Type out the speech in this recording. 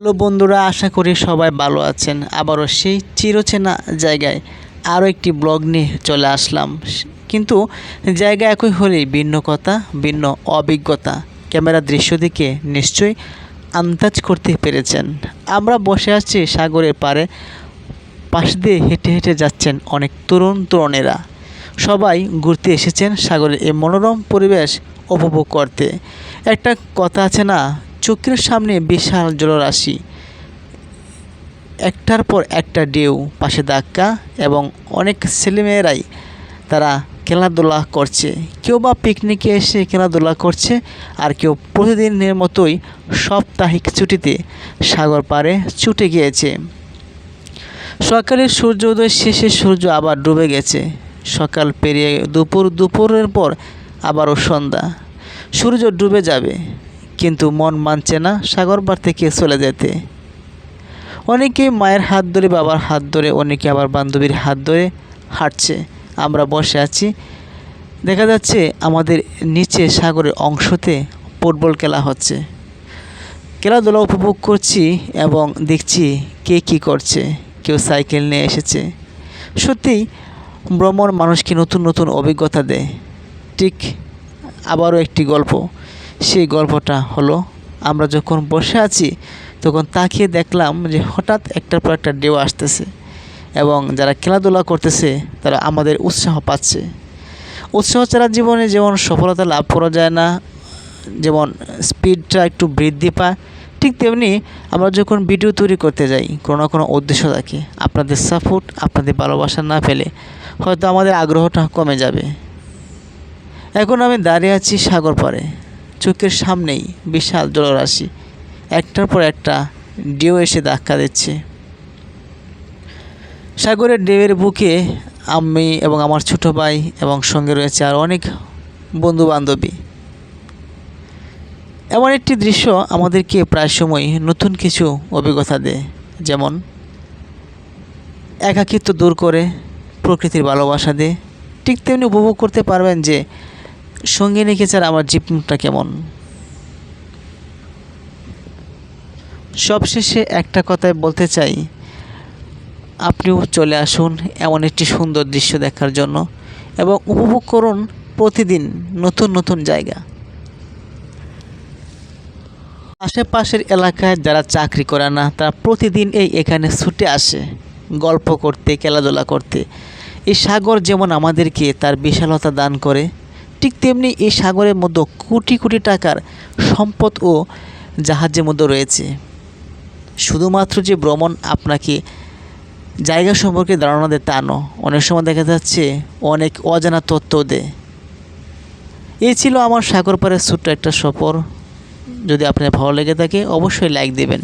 Hello বন্ধুরা, আশা করি সবাই ভালো আছেন। আবারও সেই চিরচেনা জায়গায় আরও একটি ব্লগ নিয়ে চলে আসলাম। কিন্তু জায়গা একই হলেই ভিন্ন কথা, ভিন্ন অভিজ্ঞতা। ক্যামেরার দৃশ্য দেখে নিশ্চয়ই আন্দাজ করতে পেরেছেন। আমরা বসে আছি সাগরের পাড়ে, পাশ দিয়ে হেঁটে হেঁটে যাচ্ছেন অনেক তরুণেরা। সবাই ঘুরতে এসেছেন সাগরের এই মনোরম পরিবেশ উপভোগ করতে। একটা কথা আছে না, চোখের সামনে বিশাল জলরাশি, একটার পর একটা ঢেউ, পাশে ধাক্কা এবং অনেক ছেলেমেয়েরাই তারা খেলাধুলা করছে। কেউ বা পিকনিকে এসে খেলাধুলা করছে, আর কেউ প্রতিদিনের মতোই সাপ্তাহিক ছুটিতে সাগর পাড়ে ছুটে গিয়েছে। সকালের সূর্যোদয় শেষে সূর্য আবার ডুবে গেছে। সকাল পেরিয়ে দুপুরের পর আবারও সন্ধ্যা। সূর্য ডুবে যাবে, কিন্তু মন মানছে না সাগর পাড় থেকে চলে যেতে। অনেকে মায়ের হাত ধরে, বাবার হাত ধরে, অনেকে আবার বান্ধবীর হাত ধরে হাঁটছে। আমরা বসে আছি, দেখা যাচ্ছে আমাদের নিচে সাগরের অংশতে ফুটবল খেলা হচ্ছে। খেলাধুলা উপভোগ করছি এবং দেখছি কে কী করছে। কেউ সাইকেল নিয়ে এসেছে। সত্যিই ভ্রমণ মানুষকে নতুন নতুন অভিজ্ঞতা দেয়। ঠিক আবারও একটি গল্প। সেই গল্পটা হলো, আমরা যখন বসে আছি তখন তাকিয়ে দেখলাম যে হঠাৎ একটার পর একটা ঢেউ আসতেছে এবং যারা খেলাধুলা করতেছে তারা আমাদের উৎসাহ পাচ্ছে। উৎসাহ ছাড়া জীবনে যেমন সফলতা লাভ করা যায় না, যেমন স্পিডটা একটু বৃদ্ধি পায়, ঠিক তেমনি আমরা যখন ভিডিও তৈরি করতে যাই কোনো না কোনো উদ্দেশ্য থাকে। আপনাদের সাপোর্ট, আপনাদের ভালোবাসা না পেলে হয়তো আমাদের আগ্রহটা কমে যাবে। এখন আমি দাঁড়িয়ে আছি সাগর পাড়ে, চোখের সামনেই বিশাল জলরাশি, একটার পর একটা ঢেউ এসে ধাক্কা দিচ্ছে। সাগরের ঢেউয়ের বুকে আমি এবং আমার ছোট ভাই এবং সঙ্গে রয়েছে আর অনেক বন্ধু বান্ধবী। এমন একটি দৃশ্য আমাদেরকে প্রায় সময় নতুন কিছু অভিজ্ঞতা দেয়। যেমন একাকিত্ব দূর করে, প্রকৃতির ভালোবাসা দেয়। ঠিক তেমনি উপভোগ করতে পারবেন যে সঙ্গে রেখে ছাড়া আমার জীবনটা কেমন। সবশেষে একটা কথাই বলতে চাই, আপনিও চলে আসুন এমন একটি সুন্দর দৃশ্য দেখার জন্য এবং উপভোগ করুন প্রতিদিন নতুন নতুন জায়গা। আশেপাশের এলাকায় যারা চাকরি করে না তারা প্রতিদিন এখানে ছুটে আসে গল্প করতে, খেলাধুলা করতে। এই সাগর যেমন আমাদেরকে তার বিশালতা দান করে, ঠিক তেমনি এই সাগরের মধ্যে কোটি কোটি টাকার সম্পদ ও জাহাজের মধ্যে রয়েছে। শুধুমাত্র যে ভ্রমণ আপনাকে জায়গা সম্পর্কে ধারণা দেয় তা নয়, অনেক সময় দেখা যাচ্ছে অনেক অজানা তথ্য দেয়। এই ছিল আমার সাগর পাড়ের ছোট্ট একটা সফর। যদি আপনার ভালো লেগে থাকে অবশ্যই লাইক দেবেন।